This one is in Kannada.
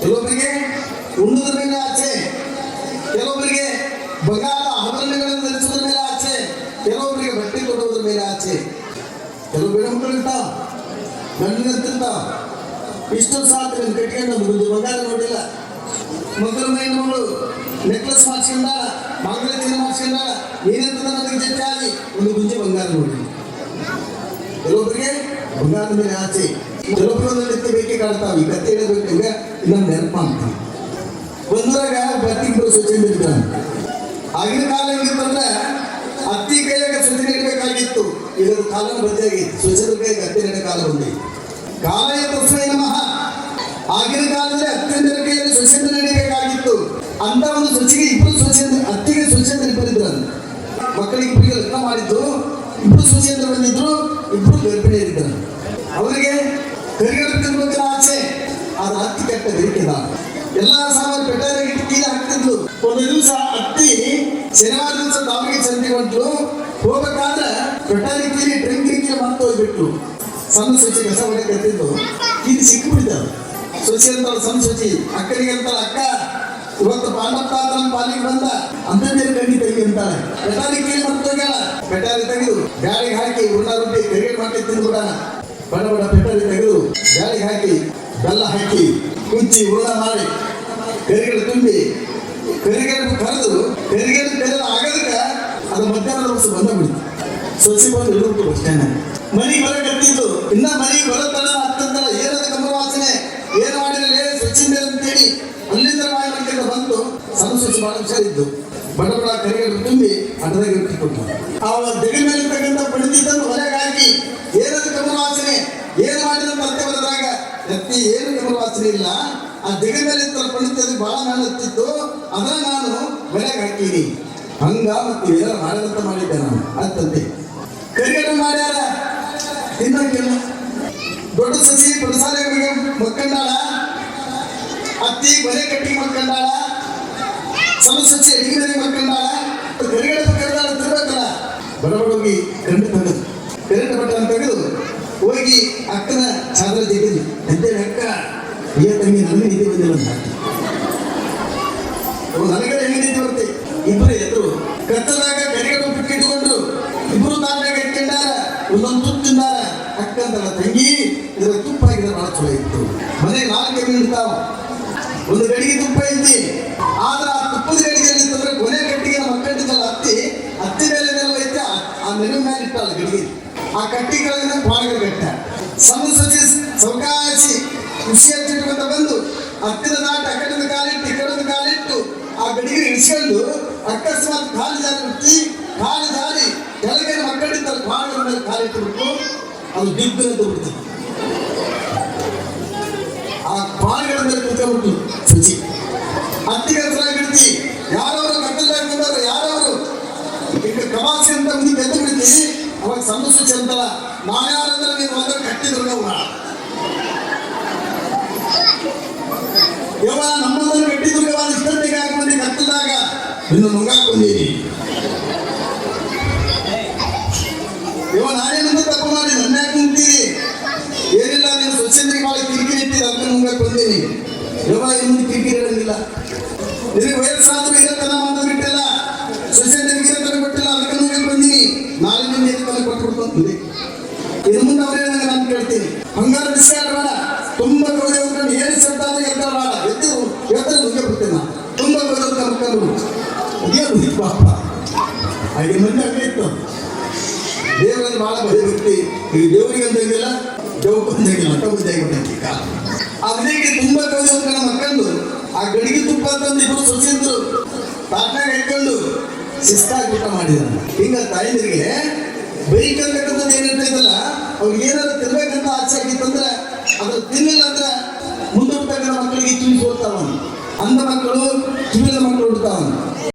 ಕೆಲವೊಬ್ಬರಿಗೆ ಉಣ್ಣುವುದರ ಮೇಲೆ ಆಸೆ, ಕೆಲವೊಬ್ಬರಿಗೆ ಬಂಗಾರದ ಆಭರಣಗಳನ್ನು ಧರಿಸುವುದರ ಮೇಲೆ ಆಸೆ, ಕೆಲವೊಬ್ಬರಿಗೆ ಬಟ್ಟೆ ಕೊಡುವುದರ ಮೇಲೆ ಆಸೆ. ಕೆಲವು ಬೆಳಮಕ್ಕಳು ಇರ್ತಾವ, ಗಂಡಿನಂತಿರ್ತಾವ, ಇಷ್ಟು ಸಾಕು ಕಟ್ಕೊಂಡು ಒಂದು ಬಂಗಾರ ನೋಡಿಲ್ಲ, ಮಕ್ಕಳ ಮೈನವಳು ನೆಕ್ಲೆಸ್ ಮಾಡಿಸ್ಕೊಂಡಾಳ, ಮಂಗಳಚೂರು ಮಾಡಿಸ್ಕೊಂಡಾಳ, ಏನಂತದ ನನಗೆ ಜಟ್ಟಾಗಿ ಒಂದು ಗುಂಜೆ ಬಂಗಾರ ನೋಡಿಲ್ಲ. ಕೆಲವೊಬ್ಬರಿಗೆ ಬಂಗಾರದ ಮೇಲೆ ಆಸೆ, ಕೆಲವೊಬ್ಬರು ಒಂದು ರೀತಿ ಬೇಕೆ ಕಾಡ್ತಾವ. ಈ ಕತ್ತೆ ಹೇಳಬೇಕಂಗ ಇನ್ನೊಂದು ನೆನಪ ಅಂತ ಬಂದಾಗ ಬತ್ತಿಬ್ಬರು ಸ್ವಚ್ಛಂದ ಇರ್ತಾನೆ. ಆಗಿನ ಕಾಲ ಹೆಂಗಿತ್ತಂದ್ರೆ ಅತ್ತಿ ಕೈಯಾಗ ಸ್ವಚ್ಛ ನೀಡಬೇಕಾಗಿತ್ತು, ಇದರ ಕಾಲ ಬದಲಾಗಿತ್ತು, ಸ್ವಚ್ಛದ ಕೈಗೆ ಅತ್ತಿ ನೀಡ ಕಾಲ ಬಂದಿತ್ತು. ಕಾಲ ತಸ್ಮೈ ನಮಃ. ಆಗಿನ ಕಾಲದಲ್ಲಿ ಅತ್ಯಂತರ ಕೈಯಲ್ಲಿ ಸ್ವಚ್ಛಂದ ನೀಡಬೇಕಾಗಿತ್ತು. ಅಂತ ಒಂದು ಸ್ವಚ್ಛಗೆ ಇಬ್ಬರು ಸ್ವಚ್ಛಂದ, ಅತ್ತಿಗೆ ಸ್ವಚ್ಛಂದ ಬರಿದ್ರು. ಮಕ್ಕಳಿಗೆ ಇಬ್ಬರಿಗೆ ಲಗ್ನ ಮಾಡಿದ್ದು, ಇಬ್ರು ಸ್ವಚ್ಛಂದ ಬಂದಿದ್ರು, ಇಬ್ರು ಗರ್ಭಿಣಿ ಇದ್ದಾರೆ. ಅವರಿಗೆ ಕರಿಗಡಬು ತಿನ್ಬೇಕನ್ನ ಆಸೆ, ಆದ್ರೆ ಅತ್ತಿ ಕೆಟ್ಟ ಬೇಕಿಲ್ಲ. ಎಲ್ಲಾ ಸಾಮಾನು ಪೆಟ್ಟಾರಿಗೆ ಕೀಲಿ ಹಾಕ್ತಿದ್ಲು. ಒಂದು ದಿವಸ ಅತ್ತಿ ಶನಿವಾರ ದಿವಸ ತಾವಿಗೆ ಸಂತೆ ಹೊಂಟ್ಲು. ಹೋಗ್ಬೇಕಾದ್ರೆ ಪೆಟ್ಟಾರಿ ಕೀಲಿ ಟ್ರಂಕ್ ಕೀಲಿ ಮಾಡ್ತಾ ಹೋಗ್ಬಿಟ್ಲು. ಸಣ್ಣ ಸ್ವಚ್ಛ ಕಸ ಹೊಡೆ ಕತ್ತಿದ್ದು ಕೀಲಿ ಸಿಕ್ಕಿಬಿಡ್ತಾವೆ. ಸ್ವಚ್ಛ ಅಂತಾಳ ಸಣ್ಣ ಸ್ವಚ್ಛಿ, ಅಕ್ಕನಿಗೆ ಅಂತಾಳ ಅಕ್ಕ ಇವತ್ತು ಪಾಂಡಪ್ಪ ನಮ್ಮ ಪಾಲಿಗೆ ಬಂದ ಅಂತಂದೇನು ಕಣ್ಣಿ ತೆಗಿ ಅಂತಾಳೆ. ಪೆಟ್ಟಾರಿ ಕೀಲಿ ಮಾಡ್ತಾ ಹೋಗ್ಯಾಳ. ಪೆಟ್ಟಾರಿ ತೆಗೆದು ಗಾಳಿಗೆ ಹಾಕಿ ಉರ್ಣ ರೊಟ್ಟಿ ಕರಿಗಡೆ ಮಾಡಿ ತಿಂದ್ಬಿಡೋಣ. ಬಡ ಬಡ ಪೆಟ್ಟಾರಿ ತೆಗೆದು ಗಾಳಿಗೆ ಹಾಕಿ ಬೆಲ್ಲ ಹಾಕಿ ಕುಚ್ಚಿ ಉರ್ಣ ಮಾಡಿ ಕರಿಗಡೆ ತುಂಬಿ ಕರಿಗಡೆ ಕರೆದು ಕರಿಗಡೆ ಕರೆದು ಆಗೋದಕ್ಕೆ ಅದು ಮಧ್ಯಾಹ್ನದ ವರ್ಷ ಬಂದ ಬಿಡ್ತು. ಸೊಸಿ ಬಂದು ಇಳಿದು ಬಸ್ ಸ್ಟ್ಯಾಂಡ್ ಮನೆಗೆ ಬರಕತ್ತಿದ್ದು. ಇನ್ನ ಮನೆಗೆ ಬರೋತನ ಹತ್ತಂತಲ್ಲ, ಏನದ ಕಮಲ ವಾಸನೆ, ಏನು ಮಾಡಿರಲಿ ಸ್ವಚ್ಛಿಂದ ಅಂತೇಳಿ ಅಲ್ಲಿಂದ ಮಾಡ್ಲಿಕ್ಕೆ ಬಂದು ಸಣ್ಣ ಸ್ವಚ್ಛ ಬಹಳ ಹುಷಾರಿದ್ದು. ಬಡ ಬಡ ಕರಿಗಡೆ ತುಂಬಿ ಅಡ್ಡದಾಗ ಇಟ್ಟು ಕೊಟ್ಟು ಅವ ದೆಗೆ ಮೇಲೆ ತಗೊಂಡ ಪಡಿತಿದ್ದನ್ನು ಹೊರಗೆ ಹಾಕಿ ಏನದ ಕಮಲ ವಾಸನೆ, ಏನು ಮಾಡಿದಂತ ಅತ್ತೆ ಬರದಾಗ ಎತ್ತಿ ಏನು ಕಮಲ ವಾಸನೆ ಇಲ್ಲ. ಆ ದೆಗೆ ಮೇಲೆ ಪಡಿತದ್ದು ಬಹಳ ಮೇಲೆ ಹತ್ತಿತ್ತು, ಅದನ್ನ ನಾನು ಹೊರಗೆ ಹಾಕೀನಿ. ಹಂಗ ಮತ್ತೆ ಏನಾರು ಮಾಡದಂತ ಮಾಡಿದ್ದೆ ನಾನು ಅಂತಂತೆ. ಕರಿಗಡೆ ಮಾಡ್ಯಾರ ತಿನ್ನಕ್ಕಿಲ್ಲ. ದೊಡ್ಡ ಸಸಿ ಪಡಸಾಲೆಗಳಿಗೆ ಮಕ್ಕಂಡಾಳ, ಅತ್ತಿ ಕೊನೆ ಕಟ್ಟಿ ಮಕ್ಕಂಡಾಳ, ಸಣ್ಣ ಸಸಿ ಅಡಿಗೆ ಮನೆ ಮಕ್ಕಂಡಾಳ. ಕರಿಗಡೆ ಕರೆದಾಳ ತಿರ್ಬೇಕಲ್ಲ, ಬಡ ಹೋಗಿ ಕರೆಂಟ್ ತಂದದ್ದು. ಕರೆಂಟ್ ಬಟ್ಟನ್ನು ತೆಗೆದು ಹೋಗಿ ಅಕ್ಕನ ಚಾದ್ರ ತೆಗೆದು ಅಂತೇಳಿ ಅಕ್ಕ ಏ ತಂಗಿ ನನಗೆ ನಿಧಿ ಬಂದಿಲ್ಲ ಅಂತ. ನನಗಡೆ ಹೆಂಗೆ ನಿಧಿ ಬರುತ್ತೆ? ಇಬ್ಬರು ಎದ್ರು ಕತ್ತಲಾಗ ಕರಿಗಡೆ ಬಿಟ್ಟಿಟ್ಟುಕೊಂಡು ಇಬ್ರು ತಾಟ್ನಾಗ ಇಟ್ಕೊಂಡಾರ, ಒಂದೊಂದು ತುಪ್ಪ ತಿಂದಾರ. ಅಕ್ಕಂತಲ್ಲ ತಂಗಿ ಇದರ ತುಪ್ಪ ಆಗಿದ್ರೆ ಬಹಳ ಚಲೋ ಇತ್ತು. ಮನೆಗೆ 4 ಎಮ್ಮೆ ಇರ್ತಾವ, ಒಂದು ಗಡಿಗೆ ತುಪ್ಪ ಐತಿ. ಆದ್ರೆ ಆ ತುಪ್ಪದ ಗಡಿಗೆಯಲ್ಲಿ ತಂದ್ರೆ ಕೊನೆ ಕಟ್ಟಿಗೆ ಮಕ್ಕಳಿದ್ದಲ್ಲ ಅತ್ತಿ, ಅತ್ತಿ ಮೇಲೆ ಐತೆ ಆ ನೆನೆ ಮೇಲೆ ಇಟ್ಟಲ್ಲ ಗಡಿಗೆ. ಆ ಕಟ್ಟಿಗಳಿಂದ ಬಾಳಿಗೆ ಕಟ್ಟ ಸಣ್ಣ ಸಸಿ ಸೌಕಾಸಿ ಖುಷಿ ಹಚ್ಚಿಟ್ಕೊಂತ ಬಂದು ಅತ್ತಿನ ನಾಟ ಅಕ್ಕಡದ ಕಾಲಿಟ್ಟು ಇಕ್ಕಡದ ಕಾಲಿಟ್ಟು ಆ ಗಡಿಗೆ ಇಳಿಸ್ಕೊಂಡು ಅಕಸ್ಮಾತ್ ಕಾಲು ಜಾರಿ ಬಿಟ್ಟು ಕಾಲು ಜಾರಿ ಕೆಳಗೆ ಮಕ್ಕಳಿದ್ದ ಬಾಳಿನ ಮೇಲೆ ಕಾಲಿಟ್ಟು ಬಿಟ್ಟು ಅದು ದಿಗ್ಗು ಅಂತ ಬಿಡ್ತದೆ. ಆ ಬಾಳಿಗಳ ಮೇಲೆ ಕುತ್ಕೊಂಡ್ಬಿಟ್ಟು ಸಸಿ ಅತ್ತಿಗೆ ಹತ್ತಿರಾಗಿಡ್ತಿ. ಯಾರವರು ಕಟ್ಟಲ್ದಾಗ ಬಂದವರು, ಯಾರವರು ಈಗ ಪ್ರವಾಸಿ ಅಂತ ಮುಂದೆ ಎದ್ದು ಬಿಡ್ತೀವಿ. ಅವಾಗ ಸಣ್ಣ ಸಸಿ ಅಂತಲ್ಲ, ನಾವ್ಯಾರಂದ್ರೆ ನೀವು ಅಂದ್ರೆ ಕಟ್ಟಿದ್ರು ನಾವು ಯವ ನಮ್ಮಂದ್ರೆ ಕಟ್ಟಿದ್ರು ಇಷ್ಟೊತ್ತಿಗೆ ಹಾಕೊಂಡಿ ಕಟ್ಟದಾಗ ಇನ್ನು ಮುಂಗಾಕೊಂಡೀನಿ. ಇವ ನಾನೇನಂತ ತಪ್ಪು ಮಾಡಿ ನನ್ನ ಯಾಕೆ ನಿಂತೀರಿ? ಏನಿಲ್ಲ, ನೀನು ಸ್ವಚ್ಛಂದ್ರಿಗೆ ಭಾಳ ಕಿರಿಕಿರಿ ಇಟ್ಟಿದ್ದು ಅದಕ್ಕೆ ಮುಂಗಾಕ್ ಬಂದೀನಿ. ಯವ ಇನ್ನು ಕಿರಿಕಿರಿ ಇರಂಗಿಲ್ಲ. ನಿನಗೆ ವಯಸ್ಸಾದ್ರೂ ಇರತನ ಮಾತ್ರ ಬಿಟ್ಟಿಲ್ಲ, ಸ್ವಚ್ಛಂದ್ರಿಗೆ ಇರತನ ಕೊಟ್ಟಿಲ್ಲ, ಅದಕ್ಕೆ ಮುಂಗಾಕ್ ಬಂದೀನಿ. ನಾಳೆ ನಿನ್ನ ಎತ್ತನ ಕೊಟ್ಬಿಡ್ತೀನಿ. ಇನ್ನು ಮುಂದೆ ಅವರೇ ನಾನು ಕೇಳ್ತೀನಿ. ಹಂಗಾರ ವಿಷಯ ಬೇಡ, ತುಂಬಾ ಗೌರವ ಉಂಟು. ಏನು ಶಬ್ದ ಅಂದ್ರೆ ಎತ್ತ ಬೇಡ, ಎತ್ತರ ಮುಂದೆ ಬಿಡ್ತೇನೆ ನಾನು. ತುಂಬಾ ಗೌರವ ಕರ್ಕೊಂಡು ಅದೇನು ಪಾಪ ಹಾಗೆ ಮುಂದೆ ಹಂಗೆ ಇತ್ತು. ದೇವರಲ್ಲಿ ಬಹಳ ಭಯಭಕ್ತಿ. ಈ ದೇವರಿಗೆ ಅಂತ ಇದ್ದಿಲ್ಲ, ದೇವಕ್ಕೊಂದಾಗಿಲ್ಲ, ಅಂತ ಬುದ್ಧಿ ಆಗಿಬಿಟ್ಟ. ಅದಕ್ಕೆ ತುಂಬಾ ಗೌರವ ಮಕ್ಕಂಡು ಆ ಗಡಿಗೆ ತುಪ್ಪ ಅಂತಂದು ಇಬ್ಬರು ಸೊಸೆಂದ್ರು ತಾಟ್ನಾಗ ಇಟ್ಕೊಂಡು ಶಿಸ್ತಾಗಿ ಊಟ ಮಾಡಿದಾರೆ. ಹಿಂಗ ತಾಯಿಂದ್ರಿಗೆ ಬೈಕಂತಕ್ಕಂಥದ್ದು ಏನಿರ್ತೈತಲ್ಲ, ಅವ್ರಿಗೆ ಏನಾದ್ರು ತಿನ್ಬೇಕಂತ ಆಸೆ ಆಗಿತ್ತಂದ್ರೆ ಅದ್ರ ತಿನ್ನಿಲ್ಲ ಅಂದ್ರೆ ಮುಂದೆ ಹುಟ್ಟಕ್ಕಂಥ ಮಕ್ಕಳಿಗೆ ಕಿವಿ ಸೋಡ್ತಾವ, ಅಂಧ ಮಕ್ಕಳು ಕಿವಿದ ಮಕ್ಕಳು ಹುಡ್ತಾವ.